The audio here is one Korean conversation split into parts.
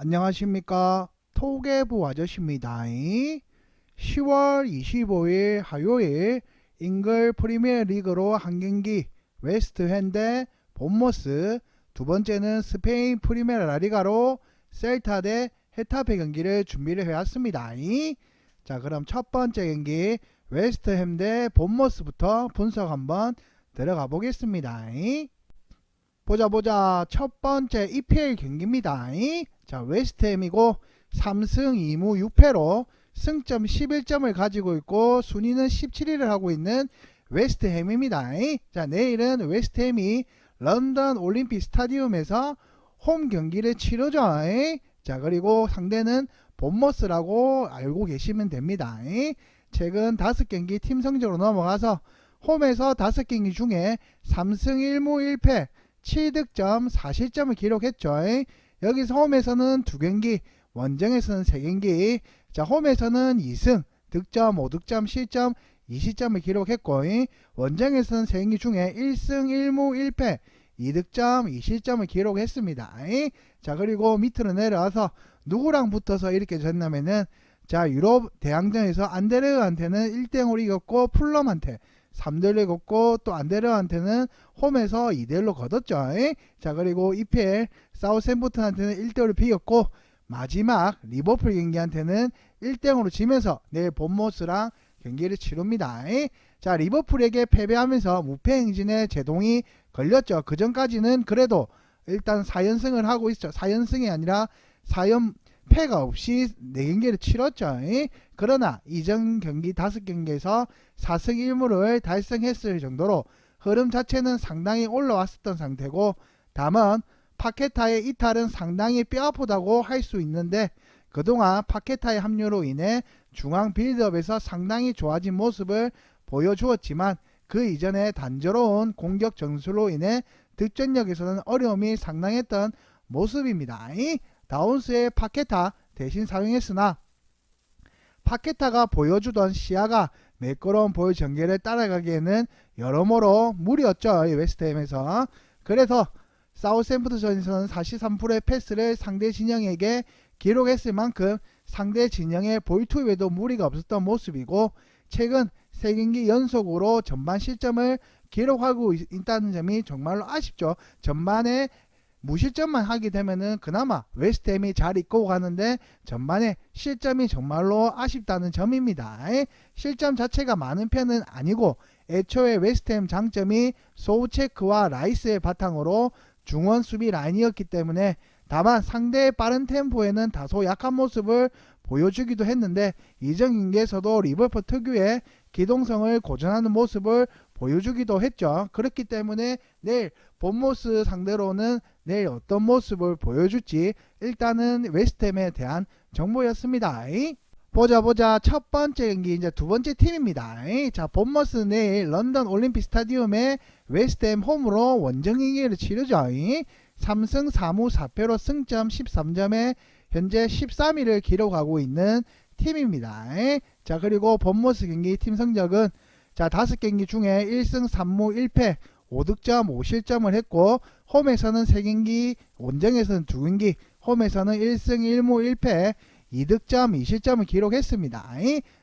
안녕하십니까. 토개부 아저씨입니다. 10월 25일 화요일 잉글 프리미어 리그로 한 경기 웨스트햄 대 본머스, 두 번째는 스페인 프리메라 라리가로 셀타 대 헤타페 경기를 준비를 해왔습니다. 자, 그럼 첫 번째 경기 웨스트햄 대 본머스부터 분석 한번 들어가 보겠습니다. 보자 첫 번째 EPL 경기입니다. 자, 웨스트햄이고 3승 2무 6패로 승점 11점을 가지고 있고 순위는 17위를 하고 있는 웨스트햄입니다. 자, 내일은 웨스트햄이 런던 올림픽 스타디움에서 홈 경기를 치르죠. 자, 그리고 상대는 본머스라고 알고 계시면 됩니다. 최근 5경기 팀 성적으로 넘어가서 홈에서 5경기 중에 3승 1무 1패 7득점 4실점을 기록했죠. 여기서 홈에서는 2경기, 원정에서는 3경기. 자, 홈에서는 2승, 득점 5득점, 실점 2실점을 기록했고, 원정에서는 3경기 중에 1승 1무 1패 2득점 2실점을 기록했습니다. 자, 그리고 밑으로 내려와서 누구랑 붙어서 이렇게 졌냐면은, 자, 유럽 대항전에서 안데르한테는 1대0으로 이겼고, 풀럼한테 3대1로 이겼고, 또 안데르한테는 홈에서 2대1로 거뒀죠. 자, 그리고 EPL 사우샘프턴한테는 1대1로 비겼고, 마지막 리버풀 경기한테는 1대0으로 지면서 내일 본머스랑 경기를 치릅니다. 자, 리버풀에게 패배하면서 무패 행진에 제동이 걸렸죠. 그 전까지는 그래도 일단 4연승을 하고 있죠. 4연승이 아니라 4연패가 없이 4경기를 치렀죠. 그러나 이전 경기 5경기에서 4승 1무를 달성했을 정도로 흐름 자체는 상당히 올라왔었던 상태고, 다만 파케타의 이탈은 상당히 뼈아프다고 할 수 있는데, 그동안 파케타의 합류로 인해 중앙 빌드업에서 상당히 좋아진 모습을 보여주었지만, 그 이전에 단조로운 공격 전술로 인해 득점력에서는 어려움이 상당했던 모습입니다. 다운스의 파케타 대신 사용했으나 파케타가 보여주던 시야가 매끄러운 볼 전개를 따라가기에는 여러모로 무리였죠. 웨스트햄에서. 그래서 사우샘프턴전에서는 43%의 패스를 상대 진영에게 기록했을 만큼 상대 진영의 볼 투입에도 무리가 없었던 모습이고, 최근 3경기 연속으로 전반 실점을 기록하고 있다는 점이 정말로 아쉽죠. 전반에 무실점만 하게 되면은 그나마 웨스트햄이 잘 이끌고 가는데, 전반에 실점이 정말로 아쉽다는 점입니다. 실점 자체가 많은 편은 아니고, 애초에 웨스트햄 장점이 소우체크와 라이스의 바탕으로 중원 수비 라인이었기 때문에, 다만 상대의 빠른 템포에는 다소 약한 모습을 보여주기도 했는데, 이전 경기에서도 리버풀 특유의 기동성을 고전하는 모습을 보여주기도 했죠. 그렇기 때문에 내일 본머스 상대로는 내일 어떤 모습을 보여줄지 일단은 웨스트햄에 대한 정보였습니다. 보자 첫 번째 경기 이제 두 번째 팀입니다. 자, 본머스 내일 런던 올림픽 스타디움에 웨스트햄 홈으로 원정 경기를 치르죠. 3승 4무 4패로 승점 13점에 현재 13위를 기록하고 있는 팀입니다. 자, 그리고 본머스 경기 팀 성적은 자, 5경기 중에 1승 3무 1패 5득점 5실점을 했고, 홈에서는 3경기, 원정에서는 2경기, 홈에서는 1승 1무 1패 2득점 2실점을 기록했습니다.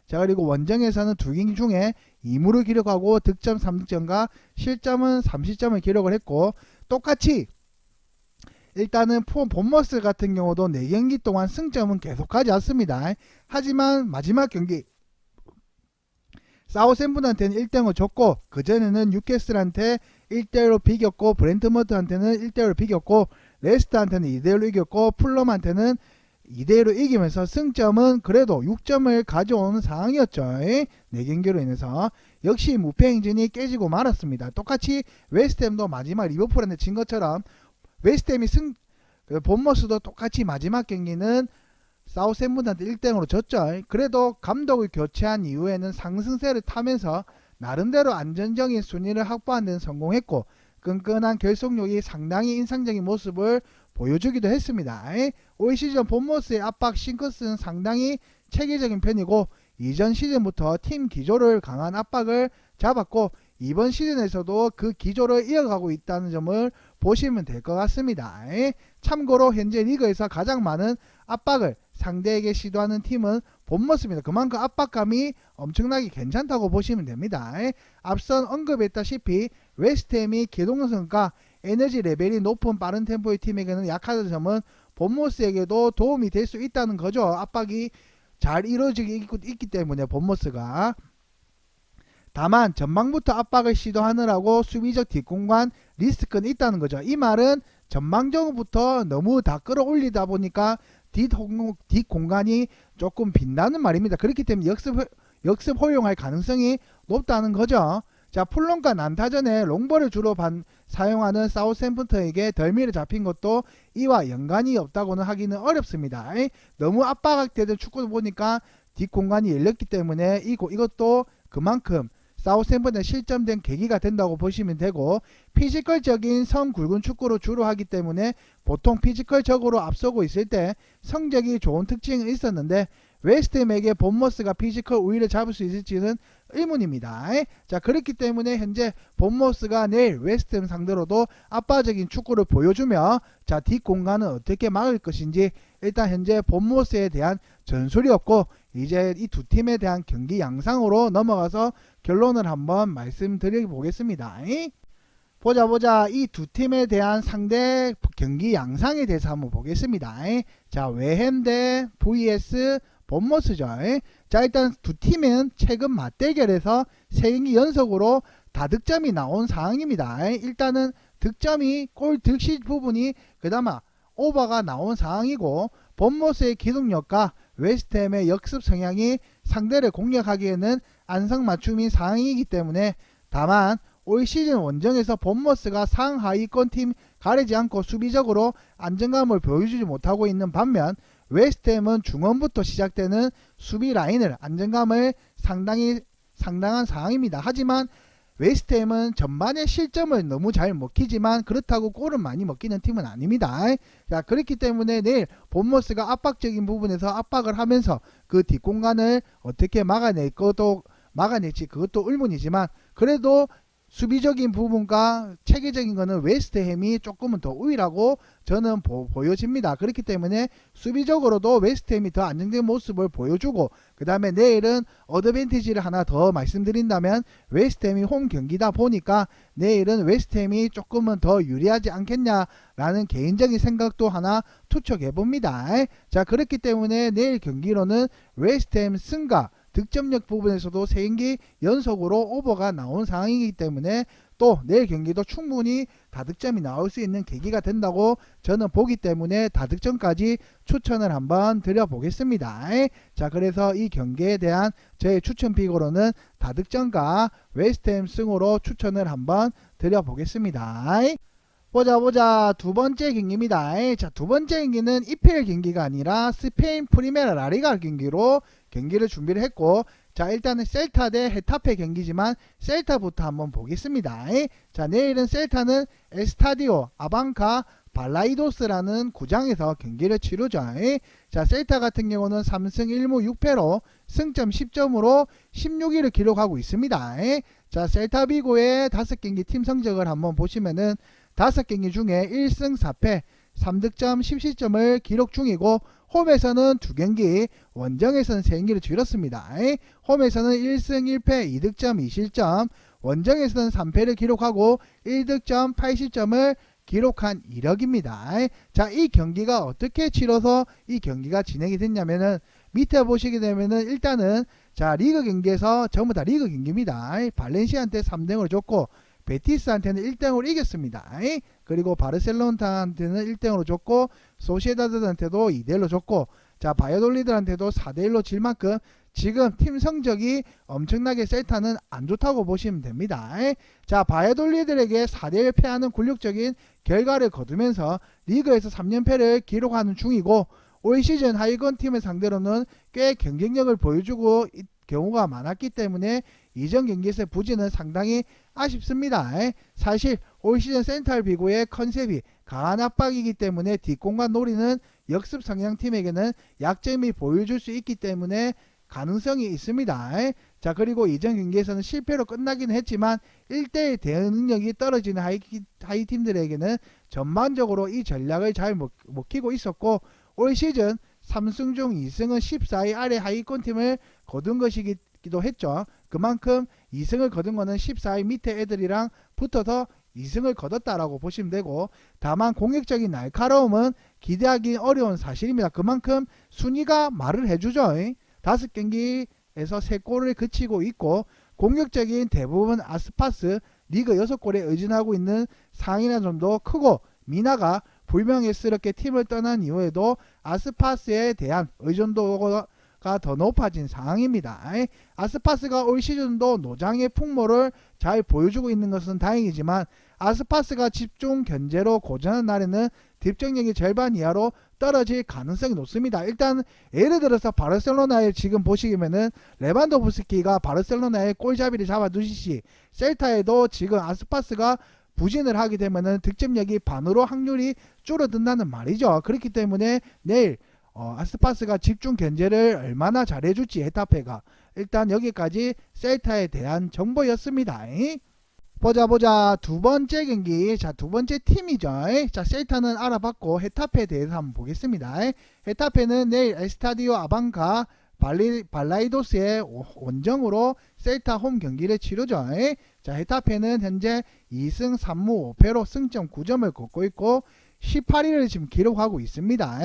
자, 그리고 원정에서는 2경기 중에 2무를 기록하고 득점 3득점과 실점은 3실점을 기록을 했고, 똑같이 일단은 본머스 같은 경우도 4경기 동안 승점은 계속하지 않습니다. 하지만 마지막 경기 사우샘프턴한테는 1대0을 줬고, 그전에는 뉴캐슬한테 1대1로 비겼고, 브렌트머트한테는 1대1로 비겼고, 레스터한테는 2대1로 이겼고, 풀럼한테는 2대1로 이기면서 승점은 그래도 6점을 가져오는 상황이었죠. 4경기로 인해서. 역시 무패 행진이 깨지고 말았습니다. 똑같이 웨스트햄도 마지막 리버풀한테 진 것처럼 웨스트햄이 본머스도 똑같이 마지막 경기는 사우샘프턴한테 1대0으로 졌죠. 그래도 감독을 교체한 이후에는 상승세를 타면서 나름대로 안정적인 순위를 확보하는 데는 성공했고, 끈끈한 결속력이 상당히 인상적인 모습을 보여주기도 했습니다. 올 시즌 본머스의 압박 싱크스는 상당히 체계적인 편이고, 이전 시즌부터 팀 기조를 강한 압박을 잡았고, 이번 시즌에서도 그 기조를 이어가고 있다는 점을 보시면 될 것 같습니다. 참고로 현재 리그에서 가장 많은 압박을 상대에게 시도하는 팀은 본머스입니다. 그만큼 압박감이 엄청나게 괜찮다고 보시면 됩니다. 앞선 언급했다시피 웨스트햄이 기동성과 에너지 레벨이 높은 빠른 템포의 팀에게는 약하다는 점은 본머스에게도 도움이 될 수 있다는 거죠. 압박이 잘 이루어지고 있기 때문에 본머스가. 다만 전방부터 압박을 시도하느라고 수비적 뒷공간 리스크는 있다는 거죠. 이 말은 전방적으로부터 너무 다 끌어올리다 보니까 뒷공간이 조금 빈다는 말입니다. 그렇기 때문에 역습 허용할 가능성이 높다는 거죠. 자, 풀론과 난타전에 롱볼을 주로 사용하는 사우샘프턴에게 덜미를 잡힌 것도 이와 연관이 없다고는 하기는 어렵습니다. 너무 압박되던 축구를 보니까 뒷공간이 열렸기 때문에 이것도 그만큼 사우샘프턴에 실점된 계기가 된다고 보시면 되고, 피지컬적인 선 굵은 축구를 주로 하기 때문에 보통 피지컬적으로 앞서고 있을 때 성적이 좋은 특징은 있었는데 웨스트햄에게 본머스가 피지컬 우위를 잡을 수 있을지는 의문입니다. 자, 그렇기 때문에 현재 본머스가 내일 웨스트햄 상대로도 압박적인 축구를 보여주며, 자, 뒷공간은 어떻게 막을 것인지 일단 현재 본머스에 대한 전술이었고, 이제 이 두 팀에 대한 경기 양상으로 넘어가서 결론을 한번 말씀드려 보겠습니다. 보자 이 두 팀에 대한 상대 경기 양상에 대해서 한번 보겠습니다. 자, 웨햄 대 vs 본머스죠. 자, 일단 두 팀은 최근 맞대결에서 3경기 연속으로 다득점이 나온 상황입니다. 일단은 득점이 골 득실 부분이 그나마 오버가 나온 상황이고, 본머스의 기동력과 웨스트햄의 역습 성향이 상대를 공략하기에는 안성맞춤인 상황이기 때문에, 다만 올 시즌 원정에서 본머스가 상하위권 팀 가리지 않고 수비적으로 안정감을 보여주지 못하고 있는 반면, 웨스트햄은 중원부터 시작되는 수비 라인을 안정감을 상당한 상황입니다. 하지만 웨스트햄은 전반에 실점을 너무 잘 먹히지만 그렇다고 골을 많이 먹히는 팀은 아닙니다. 자, 그렇기 때문에 내일 본머스가 압박적인 부분에서 압박을 하면서 그 뒷공간을 어떻게 막아낼지 그것도 의문이지만, 그래도 수비적인 부분과 체계적인 거는 웨스트햄이 조금은 더 우위라고 저는 보여집니다. 그렇기 때문에 수비적으로도 웨스트햄이 더 안정된 모습을 보여주고, 그 다음에 내일은 어드밴티지를 하나 더 말씀드린다면 웨스트햄이 홈 경기다 보니까 내일은 웨스트햄이 조금은 더 유리하지 않겠냐라는 개인적인 생각도 하나 투척해 봅니다. 자, 그렇기 때문에 내일 경기로는 웨스트햄 승과 득점력 부분에서도 3경기 연속으로 오버가 나온 상황이기 때문에 또 내일 경기도 충분히 다득점이 나올 수 있는 계기가 된다고 저는 보기 때문에 다득점까지 추천을 한번 드려보겠습니다. 자, 그래서 이 경기에 대한 저의 추천픽으로는 다득점과 웨스트햄 승으로 추천을 한번 드려보겠습니다. 보자 두 번째 경기입니다. 자, 두 번째 경기는 EPL 경기가 아니라 스페인 프리메라 라리가 경기로 경기를 준비를 했고, 자, 일단은 셀타 대 헤타페 경기지만 셀타부터 한번 보겠습니다. 자, 내일은 셀타는 에스타디오 아방카 발라이도스라는 구장에서 경기를 치르죠. 자, 셀타 같은 경우는 3승 1무 6패로 승점 10점으로 16위를 기록하고 있습니다. 자, 셀타 비고의 5경기 팀 성적을 한번 보시면은 5경기 중에 1승 4패 3득점 10실점을 기록 중이고, 홈에서는 2경기, 원정에서는 3경기를 치렀습니다. 홈에서는 1승 1패 2득점 2실점, 원정에서는 3패를 기록하고 1득점 8실점을 기록한 이력입니다. 자, 이 경기가 어떻게 치러서 이 경기가 진행이 됐냐면은 밑에 보시게 되면은 일단은 자, 리그 경기에서 전부 다 리그 경기입니다. 발렌시아한테 3대0을 줬고, 베티스한테는 1대0으로 이겼습니다. 그리고 바르셀로나한테는 1대0으로 줬고, 소시에다드한테도 2대1로 줬고, 자, 바이오돌리드한테도 4대1로 질 만큼 지금 팀 성적이 엄청나게 셀타는 안 좋다고 보시면 됩니다. 자, 바이오돌리드에게 4대1 패하는 굴욕적인 결과를 거두면서 리그에서 3연패를 기록하는 중이고, 올 시즌 하위권 팀을 상대로는 꽤 경쟁력을 보여주고 경우가 많았기 때문에 이전 경기에서의 부진은 상당히 아쉽습니다. 사실 올 시즌 센트럴 비고의 컨셉이 강한 압박이기 때문에 뒷공간 노리는 역습 성향 팀에게는 약점이 보여줄 수 있기 때문에 가능성이 있습니다. 자, 그리고 이전 경기에서는 실패로 끝나기는 했지만 1대1 대응 능력이 떨어지는 하이 팀들에게는 전반적으로 이 전략을 잘 먹히고 있었고, 올 시즌 3승 중 2승은 14위 아래 하위권 팀을 거둔 것이기도 했죠. 그만큼 2승을 거둔 거는 14위 밑에 애들이랑 붙어서 2승을 거뒀다라고 보시면 되고, 다만 공격적인 날카로움은 기대하기 어려운 사실입니다. 그만큼 순위가 말을 해주죠. 5경기에서 3골을 그치고 있고, 공격적인 대부분 아스파스 리그 6골에 의존하고 있는 상이나 점도 크고, 미나가 불명예스럽게 팀을 떠난 이후에도 아스파스에 대한 의존도가 더 높아진 상황입니다. 아스파스가 올 시즌도 노장의 풍모를 잘 보여주고 있는 것은 다행이지만, 아스파스가 집중 견제로 고전한 날에는 뒷정력이 절반 이하로 떨어질 가능성이 높습니다. 일단 예를 들어서 바르셀로나에 지금 보시면은 레반도프스키가 바르셀로나의 골잡이를 잡아두시시, 셀타에도 지금 아스파스가 부진을 하게 되면은 득점력이 반으로 확률이 줄어든다는 말이죠. 그렇기 때문에 내일 아스파스가 집중 견제를 얼마나 잘해줄지 헤타페가, 일단 여기까지 셀타에 대한 정보였습니다. 보자 두 번째 경기. 자, 두 번째 팀이죠. 자, 셀타는 알아봤고 헤타페에 대해서 한번 보겠습니다. 헤타페는 내일 에스타디오 아방카 발라이도스의 원정으로 셀타 홈 경기를 치르죠. 자, 헤타페는 현재 2승 3무 5패로 승점 9점을 걷고 있고 18위를 지금 기록하고 있습니다.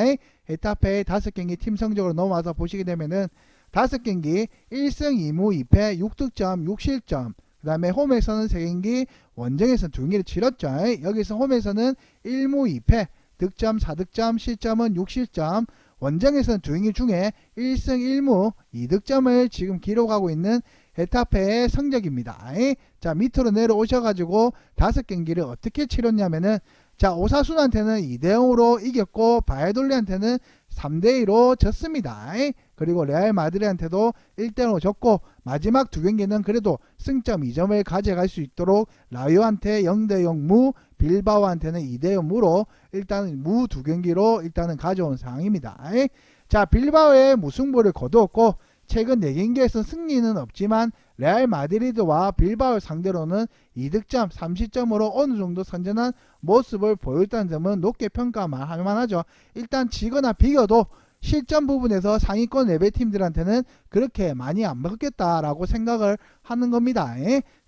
헤타페의 5경기 팀 성적으로 넘어와서 보시게 되면은 5경기 1승 2무 2패 6득점 6실점, 그 다음에 홈에서는 3경기, 원정에서는 2경기를 치렀죠. 여기서 홈에서는 1무 2패, 득점 4득점, 실점은 6실점, 원정에서는 2경기 중에 1승 1무 2득점을 지금 기록하고 있는 헤타페의 성적입니다. 자, 밑으로 내려오셔가지고 5경기를 어떻게 치렀냐면은, 자, 오사순한테는 2대0으로 이겼고 바이돌리한테는 3대2로 졌습니다. 그리고 레알 마드리드한테도 1대0으로 졌고, 마지막 2경기는 그래도 승점 2점을 가져갈 수 있도록 라요한테 0대0 무, 빌바오한테는 2대0 무로 일단 무 2경기로 일단은 가져온 상황입니다. 자, 빌바오의 무승부를 거두었고, 최근 4경기에서 승리는 없지만 레알 마드리드와 빌바오 상대로는 2득점 3실점으로 어느 정도 선전한 모습을 보였다는 점은 높게 평가할 만하죠. 일단 지거나 비겨도 실점 부분에서 상위권 레벨 팀들한테는 그렇게 많이 안 먹겠다라고 생각을 하는 겁니다.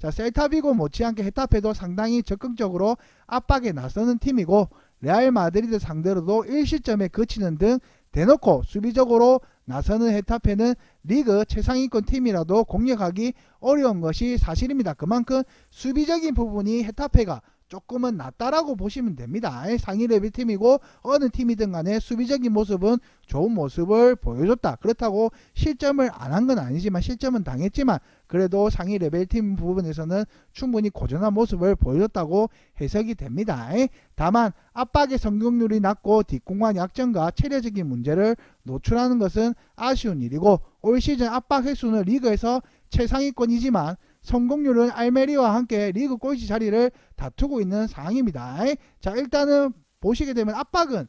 자, 셀타비고 못지않게 헤타페도 상당히 적극적으로 압박에 나서는 팀이고, 레알 마드리드 상대로도 1실점에 그치는 등 대놓고 수비적으로 나서는 헤타페는 리그 최상위권 팀이라도 공략하기 어려운 것이 사실입니다. 그만큼 수비적인 부분이 헤타페가 조금은 낫다라고 보시면 됩니다. 상위 레벨 팀이고 어느 팀이든 간에 수비적인 모습은 좋은 모습을 보여줬다. 그렇다고 실점을 안 한 건 아니지만, 실점은 당했지만 그래도 상위 레벨 팀 부분에서는 충분히 고전한 모습을 보여줬다고 해석이 됩니다. 다만 압박의 성공률이 낮고 뒷공간 약점과 체력적인 문제를 노출하는 것은 아쉬운 일이고, 올 시즌 압박 횟수는 리그에서 최상위권이지만 성공률은 알메리와 함께 리그 꼴찌 자리를 다투고 있는 상황입니다. 자, 일단은 보시게 되면 압박의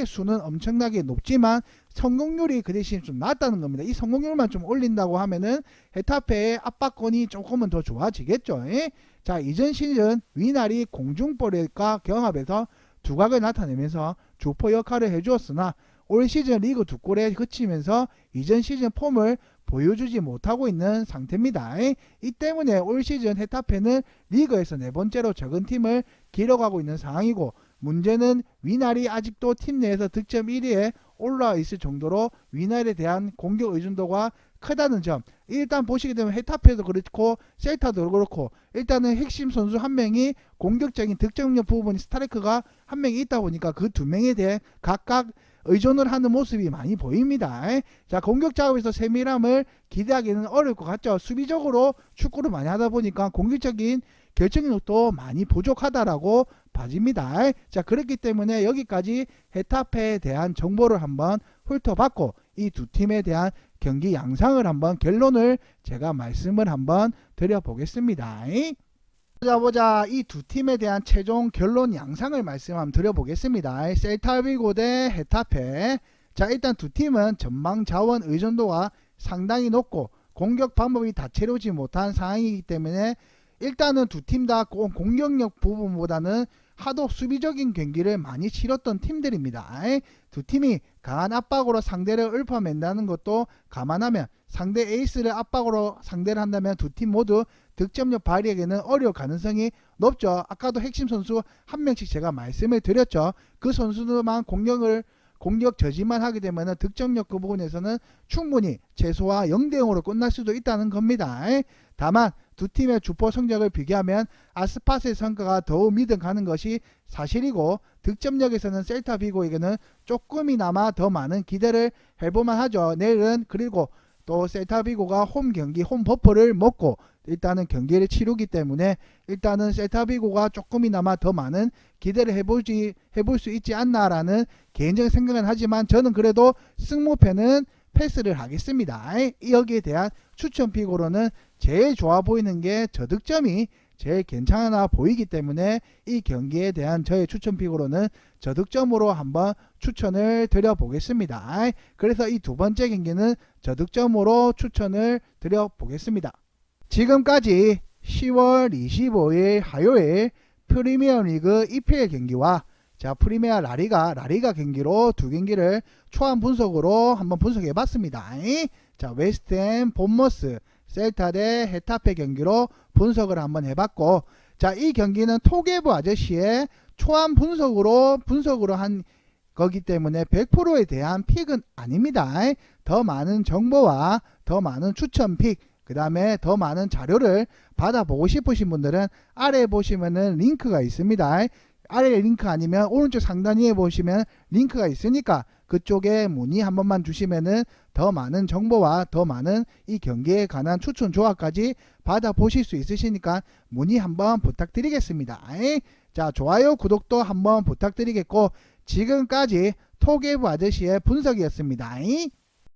수는 엄청나게 높지만 성공률이 그 대신 좀 낮다는 겁니다. 이 성공률만 좀 올린다고 하면은 헤타페의 압박권이 조금은 더 좋아지겠죠. 자, 이전 시즌 위날이 공중볼과 경합에서 두각을 나타내면서 주포 역할을 해주었으나 올 시즌 리그 2골에 그치면서 이전 시즌 폼을 보여주지 못하고 있는 상태입니다. 이 때문에 올 시즌 헤타페는 리그에서 4번째로 적은 팀을 기록하고 있는 상황이고, 문제는 위날이 아직도 팀 내에서 득점 1위에 올라와 있을 정도로 위날에 대한 공격 의존도가 크다는 점. 일단 보시게 되면 헤타페도 그렇고 셀타도 그렇고 일단은 핵심 선수 한 명이 공격적인 득점력 부분이 스트라이커가 한 명이 있다 보니까 그 2명에 대해 각각 의존을 하는 모습이 많이 보입니다. 자, 공격 작업에서 세밀함을 기대하기는 어려울 것 같죠. 수비적으로 축구를 많이 하다 보니까 공격적인 결정력도 많이 부족하다라고 봐집니다. 자, 그렇기 때문에 여기까지 헤타페에 대한 정보를 한번 훑어봤고, 이 두 팀에 대한 경기 양상을 한번 결론을 제가 말씀을 한번 드려보겠습니다. 보자 이 두 팀에 대한 최종 결론 양상을 말씀 한번 드려보겠습니다. 셀타비고 대 헤타페. 자, 일단 두 팀은 전방 자원 의존도가 상당히 높고 공격 방법이 다채로우지 못한 상황이기 때문에 일단은 두 팀 다 공격력 부분보다는 하도 수비적인 경기를 많이 치렀던 팀들입니다. 두 팀이 강한 압박으로 상대를 읊어맨다는 것도 감안하면 상대 에이스를 압박으로 상대를 한다면 두 팀 모두 득점력 발휘하기는 어려울 가능성이 높죠. 아까도 핵심 선수 한 명씩 제가 말씀을 드렸죠. 그 선수들만 공격 저지만 하게 되면 득점력 그 부분에서는 충분히 최소화 0대0으로 끝날 수도 있다는 겁니다. 다만 두 팀의 주포 성적을 비교하면 아스파스의 성과가 더욱 믿어가는 것이 사실이고 득점력에서는 셀타비고에게는 조금이나마 더 많은 기대를 해볼만 하죠. 내일은 그리고 또 셀타비고가 홈 경기 홈 버퍼를 먹고 일단은 경기를 치르기 때문에 일단은 셀타비고가 조금이나마 더 많은 기대를 해볼 수 있지 않나라는 개인적인 생각은 하지만 저는 그래도 승무패는 패스를 하겠습니다. 여기에 대한 추천픽으로는 제일 좋아 보이는 게 저득점이 제일 괜찮아 보이기 때문에 이 경기에 대한 저의 추천픽으로는 저득점으로 한번 추천을 드려 보겠습니다. 그래서 이 두 번째 경기는 저득점으로 추천을 드려 보겠습니다. 지금까지 10월 25일 화요일 프리미어리그 EPL 경기와 프리미어 라리가 경기로 두 경기를 초안 분석으로 한번 분석해 봤습니다. 웨스트햄 본머스 셀타 대 헤타페 경기로 분석을 한번 해봤고, 이 경기는 토게브 아저씨의 초안 분석으로 한 거기 때문에 100%에 대한 픽은 아닙니다. 더 많은 정보와 더 많은 추천 픽, 그 다음에 더 많은 자료를 받아보고 싶으신 분들은 아래에 보시면은 링크가 있습니다. 아래 링크 아니면 오른쪽 상단 위에 보시면 링크가 있으니까 그쪽에 문의 한 번만 주시면은 더 많은 정보와 더 많은 이 경기에 관한 추천 조합까지 받아보실 수 있으시니까 문의 한번 부탁드리겠습니다. 좋아요 구독도 한번 부탁드리겠고, 지금까지 토게브 아저씨의 분석이었습니다.